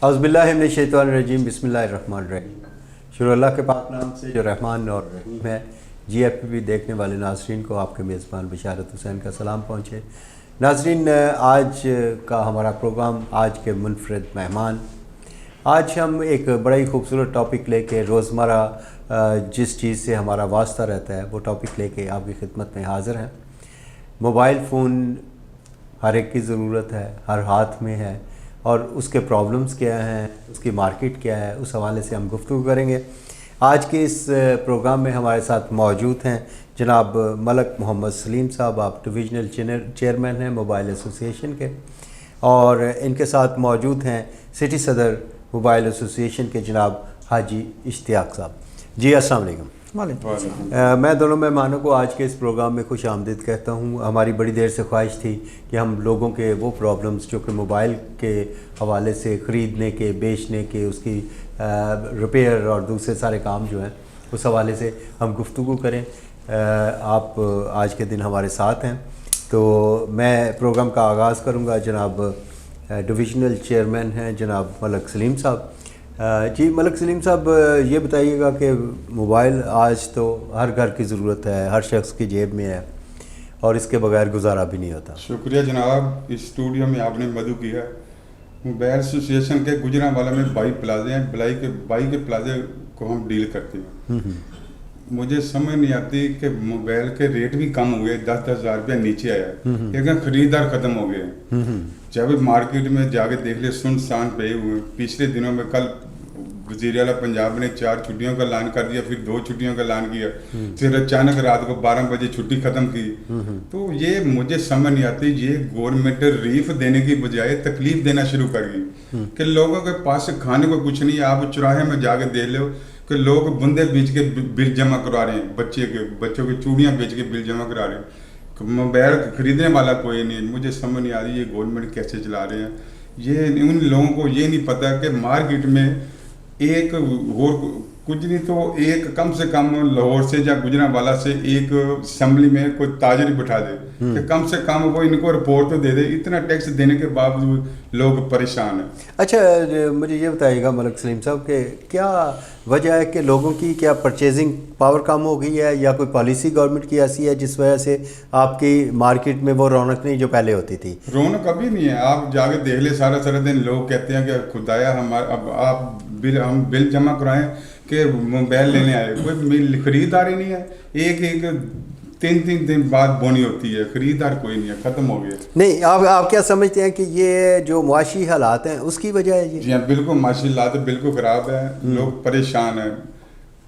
اعوذ باللہ من الشیطان الرجیم، بسم اللہ الرحمن الرحیم۔ شروع اللہ کے پاک نام سے جو رحمان اور رحیم ہے۔ جی ایف پی بھی دیکھنے والے ناظرین کو آپ کے میزبان بشارت حسین کا سلام پہنچے۔ ناظرین، آج کا ہمارا پروگرام، آج کے منفرد مہمان، آج ہم ایک بڑا ہی خوبصورت ٹاپک لے کے، روزمرہ جس چیز سے ہمارا واسطہ رہتا ہے وہ ٹاپک لے کے آپ کی خدمت میں حاضر ہیں۔ موبائل فون ہر ایک کی ضرورت ہے، ہر ہاتھ میں ہے، اور اس کے پرابلمز کیا ہیں، اس کی مارکیٹ کیا ہے، اس حوالے سے ہم گفتگو کریں گے۔ آج کے اس پروگرام میں ہمارے ساتھ موجود ہیں جناب ملک محمد سلیم صاحب، آپ ڈویژنل چیئرمین ہیں موبائل ایسوسی ایشن کے، اور ان کے ساتھ موجود ہیں سٹی صدر موبائل ایسوسی ایشن کے جناب حاجی اشتیاق صاحب۔ جی السلام علیکم۔ میں دونوں مہمانوں کو آج کے اس پروگرام میں خوش آمدید کہتا ہوں۔ ہماری بڑی دیر سے خواہش تھی کہ ہم لوگوں کے وہ پرابلمز جو کہ موبائل کے حوالے سے، خریدنے کے، بیچنے کے، اس کی ریپیئر اور دوسرے سارے کام جو ہیں، اس حوالے سے ہم گفتگو کریں۔ آپ آج کے دن ہمارے ساتھ ہیں، تو میں پروگرام کا آغاز کروں گا۔ جناب ڈویژنل چیئرمین ہیں جناب ملک سلیم صاحب۔ جی ملک سلیم صاحب، یہ بتائیے گا کہ موبائل آج تو ہر گھر کی ضرورت ہے، ہر شخص کی جیب میں ہے، اور اس کے بغیر گزارا بھی نہیں ہوتا۔ شکریہ جناب، اس اسٹوڈیو میں آپ نے مدعو کیا۔ موبائل ایسوسی ایشن کے گجرانوالہ میں 22 پلازے ہیں، 22 کے پلازے کو ہم ڈیل کرتے ہیں۔ مجھے سمجھ نہیں آتی کہ موبائل کے ریٹ بھی کم ہوئے، 10-10 ہزار روپیہ نیچے آیا ہے، لیکن خریدار ختم ہو گئے ہیں۔ جب مارکیٹ میں جا کے دیکھ لے، سنسان پڑے ہوئے۔ پچھلے دنوں میں کل وزیر اعلیٰ پنجاب نے 4 چھٹیوں کا اعلان کر دیا، پھر 2 چھٹیوں کا اعلان کیا، پھر اچانک رات کو 12 بجے چھٹی ختم کی۔ تو یہ مجھے سمجھ نہیں آتی، یہ گورنمنٹ ریلیف دینے کی بجائے تکلیف دینا شروع کر گئی کہ لوگوں کے پاس کھانے کو کچھ نہیں ہے۔ آپ چوراہے میں جا کے دیکھ لو کہ لوگ بندے بیچ کے بل جمع کروا رہے ہیں، بچوں کی چوڑیاں بیچ کے بل جمع کرا رہے ہیں۔ موبائل خریدنے والا کوئی نہیں۔ مجھے سمجھ نہیں آ رہی یہ گورنمنٹ کیسے چلا رہے ہیں۔ یہ ان لوگوں کو یہ نہیں پتہ کہ مارکیٹ میں ایک اور کچھ نہیں تو ایک کم سے کم لاہور سے یا گجرانوالہ سے ایک اسمبلی میں کوئی تاجر بٹھا دے کہ کم سے کم وہ ان کو رپورٹ تو دے دے۔ اتنا ٹیکس دینے کے باوجود لوگ پریشان ہیں۔ اچھا، مجھے یہ بتائیے گا ملک سلیم صاحب کہ کیا وجہ ہے کہ لوگوں کی کیا پرچیزنگ پاور کم ہو گئی ہے، یا کوئی پالیسی گورنمنٹ کی ایسی ہے جس وجہ سے آپ کی مارکیٹ میں وہ رونق نہیں جو پہلے ہوتی تھی؟ رونق ابھی نہیں ہے۔ آپ جا کے دیکھ لیں، سارا دن لوگ کہتے ہیں کہ خدایا اب آپ ہم بل جمع کرائیں کہ موبائل لینے آئے، کوئی خریدار ہی نہیں ہے۔ ایک 3 دن بعد بونی ہوتی ہے، خریدار کوئی نہیں ہے، ختم ہو گیا۔ نہیں، آپ کیا سمجھتے ہیں کہ یہ جو معاشی حالات ہیں اس کی وجہ ہے؟ جی ہاں، بالکل معاشی حالات بالکل خراب ہے، لوگ پریشان ہیں۔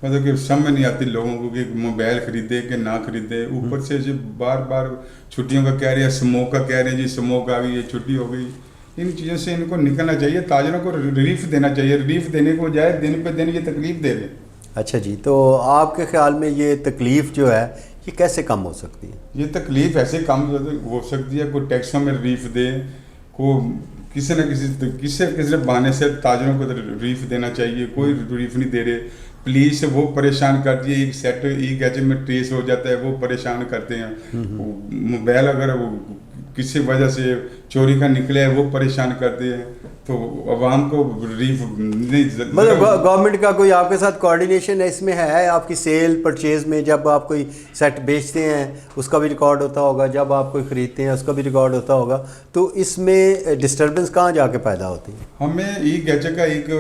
مطلب کہ سمجھ نہیں آتی لوگوں کو کہ موبائل خریدے کہ نہ خریدے۔ اوپر سے بار چھٹیوں کا کہہ رہے ہیں، اسموک کا کہہ رہے ہیں، جی اسموک آ گئی ہے، چھٹی ہو گئی۔ ان چیزوں سے ان کو نکلنا چاہیے، تاجروں کو ریلیف دینا چاہیے۔ ریلیف دینے کو جائے دن پہ دن یہ تکلیف دے دیں۔ اچھا جی، تو آپ کے خیال میں یہ تکلیف جو ہے یہ کیسے کم ہو سکتی ہے؟ یہ تکلیف ایسے کم ہو سکتی ہے، کوئی ٹیکسوں میں ریلیف دے، کو کسی نہ کسی بہانے سے تاجروں کو ریلیف دینا چاہیے۔ کوئی ریلیف نہیں دے رہے۔ پولیس وہ پریشان کرتی ہے، ایک سیٹ ای گیجٹ میں ٹریس ہو جاتا ہے، وہ پریشان کرتے ہیں۔ موبائل اگر کسی وجہ سے چوری کا نکلے وہ پریشان کرتے ہیں، تو عوام کو ریلیف نہیں۔ مطلب گورنمنٹ کا کوئی آپ کے ساتھ کوارڈینیشن اس میں ہے؟ آپ کی سیل پرچیز میں جب آپ کوئی سیٹ بیچتے ہیں اس کا بھی ریکارڈ ہوتا ہوگا، جب آپ کوئی خریدتے ہیں اس کا بھی ریکارڈ ہوتا ہوگا، تو اس میں ڈسٹربنس کہاں جا کے پیدا ہوتی ہے؟ ہمیں ای گیجٹ کا ایک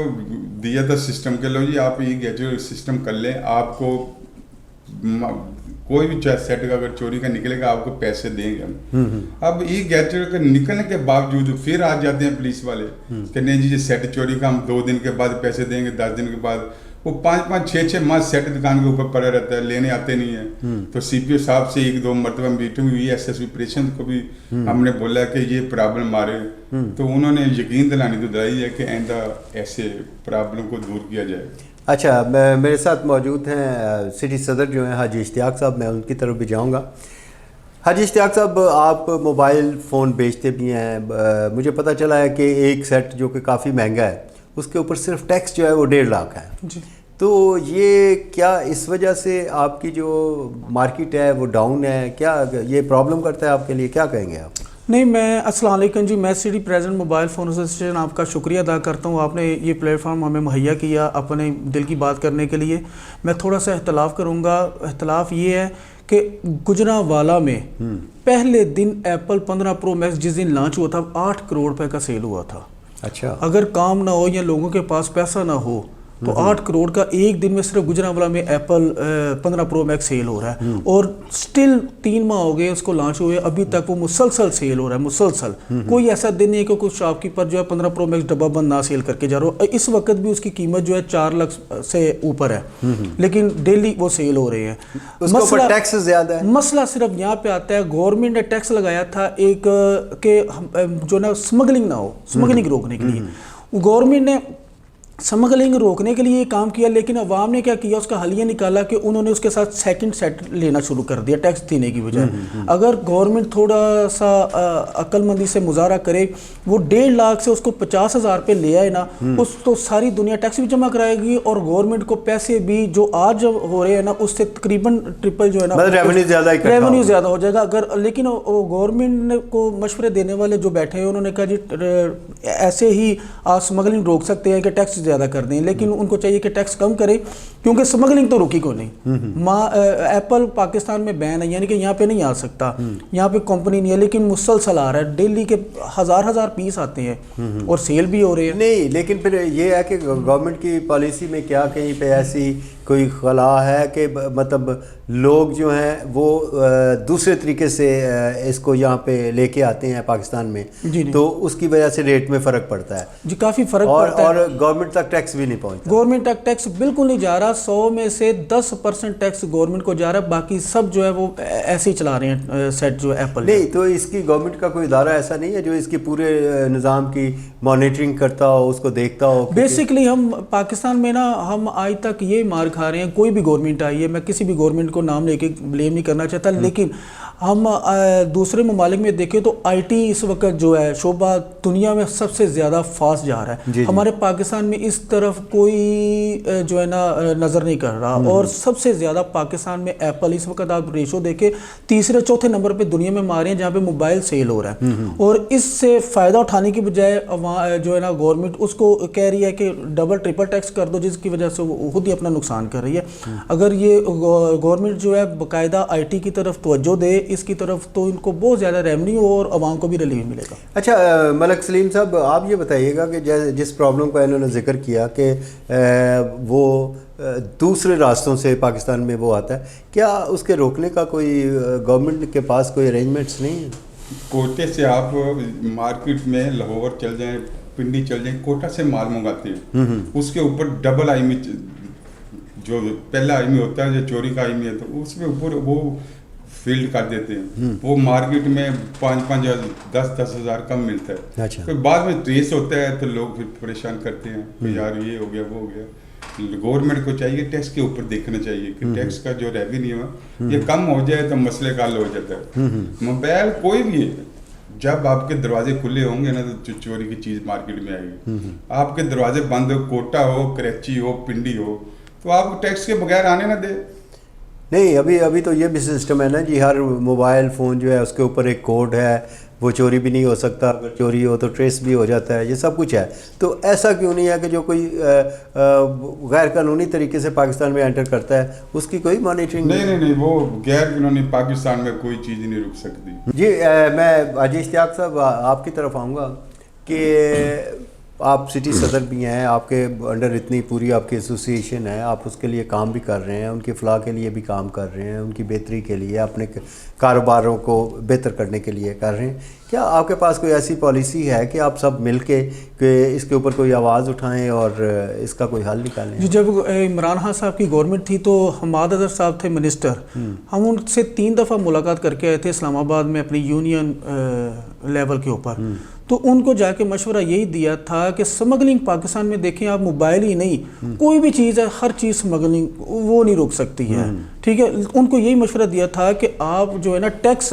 دیا تھا سسٹم کے، لو جی آپ ای گیجٹ سسٹم کر لیں، آپ کو کوئی بھی سیٹ کا اگر چوری کا نکلے گا آپ کو پیسے دیں گے ہم۔ اب ای گیجٹ کے نکلنے کے باوجود پھر آ جاتے ہیں پولیس والے کہ نہیں جی یہ سیٹ چوری کا ہم 2 دن کے بعد پیسے دیں گے، 10 دن کے بعد۔ وہ 5-6 ماہ سیٹ دکان کے اوپر پڑا رہتا ہے، لینے آتے نہیں ہیں۔ تو سی پی او صاحب سے 1-2 مرتبہ میٹنگ ہوئی، ایس ایس آپریشن کو بھی ہم نے بولا کہ یہ پرابلم آ رہے ہیں، تو انہوں نے یقین دلانی تو دلائی ہے کہ آئندہ ایسے پرابلم کو دور کیا جائے۔ اچھا، میرے ساتھ موجود ہیں سٹی صدر جو ہیں حاجی اشتیاق صاحب، میں ان کی طرف بھی جاؤں گا۔ حاجی اشتیاق صاحب، آپ موبائل فون بیچتے بھی ہیں، مجھے پتہ چلا ہے کہ ایک سیٹ جو کہ کافی مہنگا ہے اس کے اوپر صرف ٹیکس جو ہے وہ 1.5 لاکھ ہے جی۔ تو یہ کیا اس وجہ سے آپ کی جو مارکیٹ ہے وہ ڈاؤن ہے؟ کیا یہ پرابلم کرتا ہے آپ کے لیے؟ کیا کہیں گے آپ؟ نہیں میں السلام علیکم جی، میں city present mobile phone association آپ کا شکریہ ادا کرتا ہوں. آپ نے یہ پلیٹ فارم ہمیں مہیا کیا اپنے دل کی بات کرنے کے لیے. میں تھوڑا سا اختلاف کروں گا. اختلاف یہ ہے کہ گجرانوالہ میں پہلے دن ایپل 15 پرو میکس جس دن لانچ ہوا تھا 8 کروڑ روپے کا سیل ہوا تھا. اچھا، اگر کام نہ ہو یا لوگوں کے پاس پیسہ نہ ہو تو 8 کروڑ کا ایک دن میں صرف گجرانوالہ میں ایپل 15 پرو میکس سیل ہو رہا ہے. اور سٹل 3 ماہ ہو گئے اس کو لانچ ہوئے، ابھی تک وہ مسلسل سیل ہو رہا ہے، مسلسل. کوئی ایسا دن نہیں ہے کہ کوئی شاپ کیپر جو ہے 15 پرو میکس ڈبہ بند نہ سیل کر کے جا رہا ہو. اس وقت بھی اس کی قیمت جو ہے 4 لاکھ سے اوپر ہے، لیکن ڈیلی وہ سیل ہو رہے ہیں. اس کے اوپر ٹیکس زیادہ ہے. مسئلہ صرف یہاں پہ آتا ہے، گورنمنٹ نے ٹیکس لگایا تھا ایک کہ جو نا اسمگلنگ نہ ہو، اسمگلنگ روکنے کے لیے. گورنمنٹ نے اسمگلنگ روکنے کے لیے یہ کام کیا، لیکن عوام نے کیا کیا، اس کا حلیہ نکالا کہ انہوں نے اس کے ساتھ سیکنڈ سیٹ لینا شروع کر دیا ٹیکس دینے کی بجائے. اگر گورنمنٹ تھوڑا سا عقل مندی سے مظاہرہ کرے، وہ 1.5 لاکھ سے اس کو 50,000 پہ لے آئے نا، اس تو ساری دنیا ٹیکس بھی جمع کرائے گی اور گورنمنٹ کو پیسے بھی جو آج ہو رہے ہیں نا اس سے تقریباً ٹرپل جو ہے نا ریونیو زیادہ ہو جائے گا. اگر لیکن گورنمنٹ کو مشورے دینے والے جو بیٹھے ہیں انہوں نے کہا جی ایسے ہی آپ اسمگلنگ روک سکتے ہیں کہ ٹیکس زیادہ کر دیں، لیکن ان کو چاہیے کہ ٹیکس کم کرے کیونکہ اسمگلنگ تو رکی کو نہیں. ایپل پاکستان میں بین ہے، یعنی کہ یہاں پہ نہیں آ سکتا، یہاں پہ کمپنی نہیں ہے، لیکن مسلسل آ رہا ہے. ڈیلی کے ہزار پیس آتے ہیں اور سیل بھی ہو رہے ہیں. نہیں، لیکن پھر یہ ہے کہ گورنمنٹ کی پالیسی میں کیا کہیں پہ ایسی کوئی خلا ہے کہ مطلب لوگ جو ہیں وہ دوسرے طریقے سے اس کو یہاں پہ لے کے آتے ہیں پاکستان میں، تو اس کی وجہ سے ریٹ میں فرق پڑتا ہے جی، کافی فرق پڑتا ہے. اور گورنمنٹ تک ٹیکس بھی نہیں پہنچتا. گورنمنٹ تک ٹیکس بالکل نہیں جا رہا. 100 میں سے 10% ٹیکس گورنمنٹ کو جا رہا ہے، باقی سب جو ہے وہ ایسے ہی چلا رہے ہیں سیٹ جو ایپل. نہیں تو اس کی گورنمنٹ کا کوئی ادارہ ایسا نہیں ہے جو اس کی پورے نظام کی مانیٹرنگ کرتا ہو، اس کو دیکھتا ہو؟ بیسکلی ہم پاکستان میں نا ہم آج تک یہ مار کھا رہے ہیں. کوئی بھی گورنمنٹ آئی ہے، میں کسی بھی گورنمنٹ کو نام لے کے بلیم نہیں کرنا چاہتا، لیکن ہم دوسرے ممالک میں دیکھیں تو آئی ٹی اس وقت جو ہے شعبہ دنیا میں سب سے زیادہ فاسٹ جا رہا ہے. ہمارے پاکستان میں اس طرف کوئی جو ہے نا نظر نہیں کر رہا. اور سب سے زیادہ پاکستان میں ایپل اس وقت آپ ریشو دیکھیں 3-4 نمبر پہ دنیا میں مارے ہیں جہاں پہ موبائل سیل ہو رہا ہے. اور اس سے فائدہ اٹھانے کی بجائے جو ہے نا گورنمنٹ اس کو کہہ رہی ہے کہ ڈبل ٹرپل ٹیکس کر دو، جس کی وجہ سے وہ خود ہی اپنا نقصان کر رہی ہے. اگر یہ گورنمنٹ جو ہے باقاعدہ آئی ٹی کی طرف توجہ دے اس کی طرف، تو ان کو بہت زیادہ ریونیو اور عوام کو بھی ریلیف ملے گا. اچھا ملک سلیم صاحب، آپ یہ بتائیے گا کہ جس پرابلم کا انہوں نے ذکر کیا کہ وہ دوسرے راستوں سے پاکستان میں وہ آتا ہے، کیا اس کے روکنے کا کوئی گورنمنٹ کے پاس کوئی ارینجمنٹس نہیں ہیں؟ کوٹے سے آپ مارکیٹ میں لاہور چل جائیں، پنڈی چل جائیں، کوٹا سے مال منگاتے ہیں، اس کے اوپر ڈبل آئی میں جو پہلا آئی میں ہوتا ہے جو چوری کا آئی میں ہے تو اس کے اوپر وہ فیلڈ کر دیتے ہیں. وہ مارکیٹ میں 5-5 10 ہزار کم ملتا ہے. پھر بعد میں ٹریس ہوتا ہے تو لوگ پھر پریشان کرتے ہیں کہ یار یہ ہو گیا وہ ہو گیا. گورنمنٹ کو چاہیے ٹیکس کے اوپر دیکھنا چاہیے کہ ٹیکس کا جو ریونیو ہے یہ کم ہو جائے تو مسئلے کا حل ہو جاتا ہے. موبائل کوئی بھی ہے، جب آپ کے دروازے کھلے ہوں گے نا تو چوری کی چیز مارکیٹ میں آئے گی. آپ کے دروازے بند ہو، کوٹا ہو، کراچی ہو، پنڈی ہو، تو آپ ٹیکس کے بغیر آنے نہ دے. نہیں، ابھی تو یہ بھی سسٹم ہے نا جی، ہر موبائل فون جو ہے اس کے اوپر ایک کوڈ ہے، وہ چوری بھی نہیں ہو سکتا، اگر چوری ہو تو ٹریس بھی ہو جاتا ہے، یہ سب کچھ ہے. تو ایسا کیوں نہیں ہے کہ جو کوئی غیر قانونی طریقے سے پاکستان میں انٹر کرتا ہے اس کی کوئی مانیٹرنگ؟ نہیں، وہ غیر قانونی پاکستان میں کوئی چیز نہیں رک سکتی. جی میں حاجی اشتیاق صاحب آپ کی طرف آؤں گا کہ آپ سٹی صدر بھی ہیں، آپ کے انڈر اتنی پوری آپ کی ایسوسیشن ہے، آپ اس کے لیے کام بھی کر رہے ہیں، ان کی فلاح کے لیے بھی کام کر رہے ہیں، ان کی بہتری کے لیے، اپنے کاروباروں کو بہتر کرنے کے لیے کر رہے ہیں. کیا آپ کے پاس کوئی ایسی پالیسی ہے کہ آپ سب مل کے کہ اس کے اوپر کوئی آواز اٹھائیں اور اس کا کوئی حل نکالیں؟ جی، جب عمران خان صاحب کی گورنمنٹ تھی تو حماد اظہر صاحب تھے منسٹر، ہم ان سے 3 دفعہ ملاقات کر کے آئے تھے اسلام آباد میں اپنی یونین لیول کے اوپر. تو ان کو جا کے مشورہ یہی دیا تھا کہ سمگلنگ پاکستان میں دیکھیں آپ موبائل ہی نہیں، کوئی بھی چیز ہے، ہر چیز سمگلنگ وہ نہیں روک سکتی ہے. ٹھیک ہے، ان کو یہی مشورہ دیا تھا کہ آپ جو ہے نا ٹیکس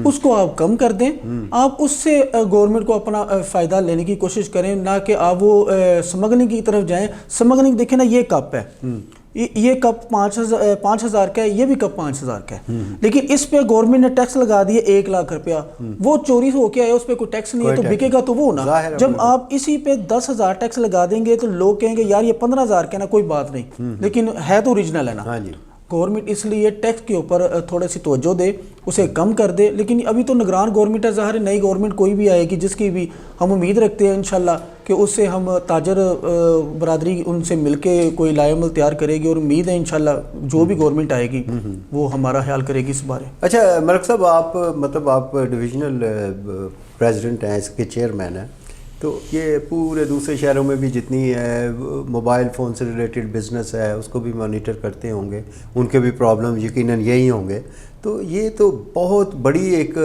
اس کو آپ کم کر دیں، آپ اس سے گورنمنٹ کو اپنا فائدہ لینے کی کوشش کریں، نہ کہ آپ وہ سمگلنگ کی طرف جائیں. سمگلنگ دیکھیں نا، یہ کپ ہے، یہ کپ 5,000 کا ہے, یہ بھی کپ 5,000 کا ہے, لیکن اس پہ گورنمنٹ نے ٹیکس لگا دیا 1 لاکھ روپیہ. وہ چوری ہو کے آئے, اس پہ کوئی ٹیکس نہیں ہے تو بکے گا تو وہ نا. جب آپ اسی پہ 10,000 ٹیکس لگا دیں گے تو لوگ کہیں گے یار یہ 15,000 کا نا, کوئی بات نہیں, لیکن ہے تو اوریجنل ہے نا. گورنمنٹ اس لیے ٹیکس کے اوپر تھوڑے سی توجہ دے, اسے کم کر دے. لیکن ابھی تو نگران گورنمنٹ ہے, ظاہر ہے نئی گورنمنٹ کوئی بھی آئے گی جس کی بھی ہم امید رکھتے ہیں انشاءاللہ کہ اس سے ہم تاجر برادری ان سے مل کے کوئی لائے عمل تیار کرے گی, اور امید ہے انشاءاللہ جو بھی گورنمنٹ آئے گی وہ ہمارا خیال کرے گی اس بارے. اچھا ملک صاحب, آپ مطلب آپ ڈویژنل پریزیڈنٹ ہیں, اس کے چیئرمین ہیں, تو یہ پورے دوسرے شہروں میں بھی جتنی موبائل فون سے ریلیٹڈ بزنس ہے اس کو بھی مانیٹر کرتے ہوں گے, ان کے بھی پرابلم یقیناً یہی ہوں گے. تو یہ تو بہت بڑی ایک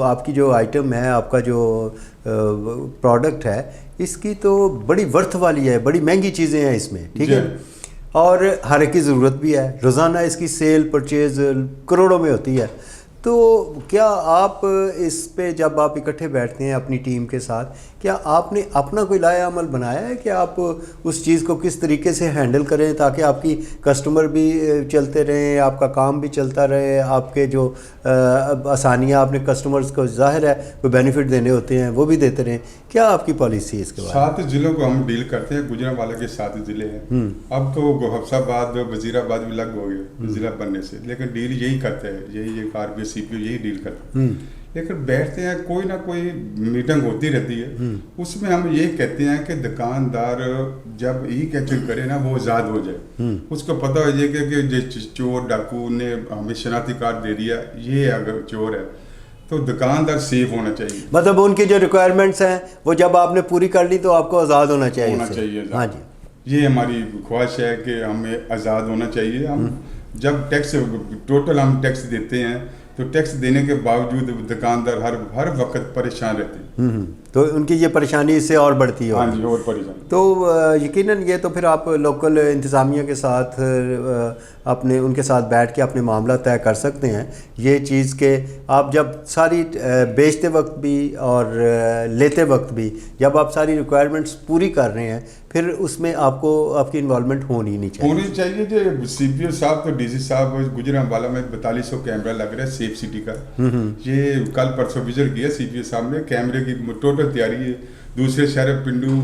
آپ کی جو آئٹم ہے, آپ کا جو پروڈکٹ ہے, اس کی تو بڑی ورتھ والی ہے, بڑی مہنگی چیزیں ہیں اس میں, ٹھیک ہے, اور ہر ایک کی ضرورت بھی ہے. روزانہ اس کی سیل پرچیز کروڑوں میں ہوتی ہے. تو کیا آپ اس پہ جب آپ اکٹھے بیٹھتے ہیں اپنی ٹیم کے ساتھ, کیا آپ نے اپنا کوئی لائحہ عمل بنایا ہے کہ آپ اس چیز کو کس طریقے سے ہینڈل کریں تاکہ آپ کی کسٹمر بھی چلتے رہیں, آپ کا کام بھی چلتا رہے, آپ کے جو آسانیاں آپ نے کسٹمرز کو ظاہر ہے کوئی بینیفٹ دینے ہوتے ہیں وہ بھی دیتے رہیں, کیا آپ کی پالیسی ہے اس کے بارے میں؟ 7 ضلعوں کو ہم ڈیل کرتے ہیں, گجرانوالہ کے 7 ضلع ہیں. اب تو حفصہ آباد وزیر آباد بھی لگ ہو گئے ضلع بننے سے, لیکن ڈیل یہی کرتے ہیں, یہی RBI CPO یہی ڈیل کرتے ہیں. لیکن بیٹھتے ہیں, کوئی نہ کوئی میٹنگ ہوتی رہتی ہے, اس میں ہم یہ کہتے ہیں کہ دکاندار جب ای کیچنگ کرے نا وہ آزاد ہو جائے. اس کو پتہ ہو جائے کہ چور ڈاکو نے ہمیں شناختی کارڈ دے دیا, یہ اگر چور ہے تو دکاندار سیف ہونا چاہیے. مطلب ان کی جو ریکوائرمنٹس ہیں وہ جب آپ نے پوری کر لی تو آپ کو آزاد ہونا چاہیے. ہاں جی, یہ ہماری خواہش ہے کہ ہمیں آزاد ہونا چاہیے. ہم جب ٹیکس ٹوٹل ہم ٹیکس دیتے ہیں تو ٹیکس دینے کے باوجود دکاندار ہر وقت پریشان رہتے ہیں. تو ان کی یہ پریشانی اس سے اور بڑھتی ہے. ہاں جی, اور پریشانی. تو یقیناً یہ تو پھر آپ لوکل انتظامیہ کے ساتھ اپنے ان کے ساتھ بیٹھ کے اپنے معاملہ طے کر سکتے ہیں یہ چیز کہ آپ جب ساری بیچتے وقت بھی اور لیتے وقت بھی جب آپ ساری ریکوائرمنٹس پوری کر رہے ہیں پھر اس میں آپ کو آپ کی انوالومنٹ ہونی چاہیے. جو CPO صاحب تو DC صاحب گجرانوالہ میں 4200 کیمرہ لگ رہا ہے سیف سٹی کا. یہ کل پرسوں وزٹ کیا CPO صاحب نے, کیمرے کی ٹوٹل تیاری ہے. دوسرے شہر پنڈو,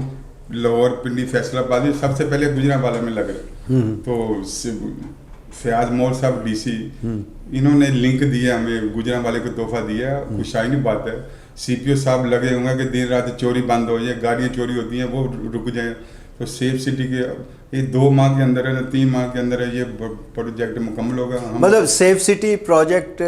لاہور, پنڈی, فیصل آباد سب سے پہلے گجرانوالہ میں لگ رہا ہے. تو فیاض مول صاحب DC انہوں نے لنک دیا ہمیں, گجرانوالے کو تحفہ دیا. خوشائنی بات ہے, CPO صاحب لگے ہوں گے کہ دن رات چوری بند ہو جائے, گاڑیاں چوری ہوتی ہیں وہ رک جائیں. تو سیف سٹی کے یہ 2 ماہ کے اندر ہے نا 3 ماہ کے اندر ہے یہ پروجیکٹ مکمل ہوگا. مطلب سیف سٹی پروجیکٹ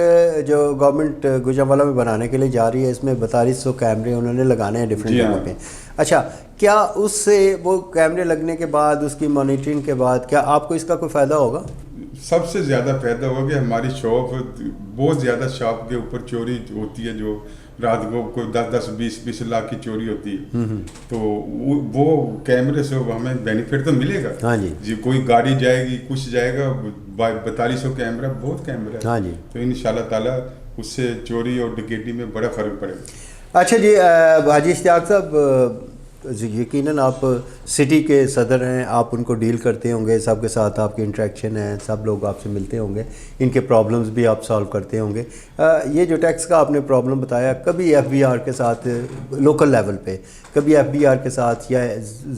جو گورنمنٹ گجرانوالہ میں بنانے کے لیے جا رہی ہے, اس میں 4200 کیمرے انہوں نے لگانے ہیں ڈفرینٹ جگہوں پہ. اچھا, کیا اس سے وہ کیمرے لگنے کے بعد اس کی مانیٹرنگ کے بعد کیا آپ کو اس کا کوئی فائدہ ہوگا؟ سب سے زیادہ فائدہ ہوگا کہ ہماری شاپ بہت زیادہ شاپ کے اوپر چوری ہوتی ہے, جو رات کو کوئی 10-20 لاکھ کی چوری ہوتی ہے. تو وہ کیمرے سے ہمیں بینیفٹ تو ملے گا. ہاں جی, کوئی گاڑی جائے گی کچھ جائے گا, 4200 کیمرہ بہت کیمرہ ہے. ہاں جی, تو انشاءاللہ تعالیٰ اس سے چوری اور ڈکیٹی میں بڑا فرق پڑے گا. اچھا جی, حاجی اشتیاق صاحب یقیناً آپ سٹی کے صدر ہیں, آپ ان کو ڈیل کرتے ہوں گے, سب کے ساتھ آپ کی انٹریکشن ہے, سب لوگ آپ سے ملتے ہوں گے, ان کے پرابلمز بھی آپ سالو کرتے ہوں گے. یہ جو ٹیکس کا آپ نے پرابلم بتایا, کبھی FBR کے ساتھ لوکل لیول پہ, کبھی FBR کے ساتھ یا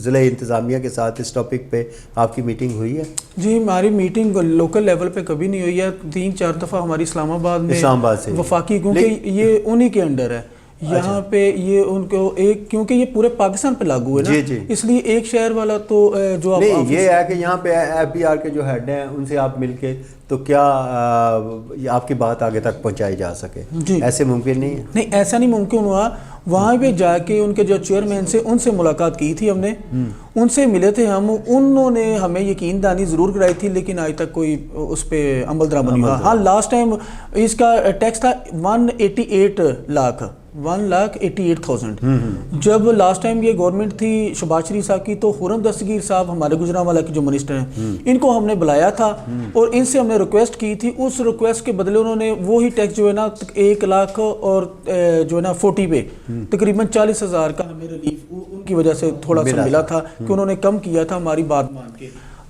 ضلع انتظامیہ کے ساتھ اس ٹاپک پہ آپ کی میٹنگ ہوئی ہے؟ جی, ہماری میٹنگ لوکل لیول پہ کبھی نہیں ہوئی ہے. 3-4 دفعہ ہماری اسلام آباد میں وفاقی, کیونکہ یہ انہی کے انڈر ہے یہاں پہ, یہ ان کو ایک کیونکہ یہ پورے پاکستان پہ لاگو ہے نا, اس لیے ایک شہر والا تو جو نہیں, یہ ہے کہ یہاں پہ FBR کے جو ہیڈ ہیں ان سے آپ مل کے تو کیا آپ کی بات آگے تک پہنچائی جا سکے؟ ایسے ممکن نہیں ہے. نہیں, ایسا نہیں ممکن ہوا. وہاں پہ جا کے ان کے جو چیئرمین سے ان سے ملاقات کی تھی ہم نے, ان سے ملے تھے ہم, انہوں نے ہمیں یقین دہانی ضرور کرائی تھی, لیکن آج تک کوئی اس پہ عمل درآمد نہیں ہوا. ہاں, لاسٹ ٹائم اس کا ٹیکس تھا 1,88,000. جب لاسٹ ٹائم یہ گورنمنٹ تھی شہباز شریف صاحب کی, تو خرم دستگیر صاحب ہمارے گجرانوالہ کے جو منسٹر ہیں, ان کو ہم نے بلایا تھا اور ان سے ہم نے ریکویسٹ کی تھی. اس ریکویسٹ کے بدلے انہوں نے وہی ٹیکس جو ہے نا 1 لاکھ اور جو ہے نا 40 پہ تقریباً 40,000 کا ہمیں ریلیف ان کی وجہ سے تھوڑا سا ملا تھا کہ انہوں نے کم کیا تھا ہماری بات مان کے.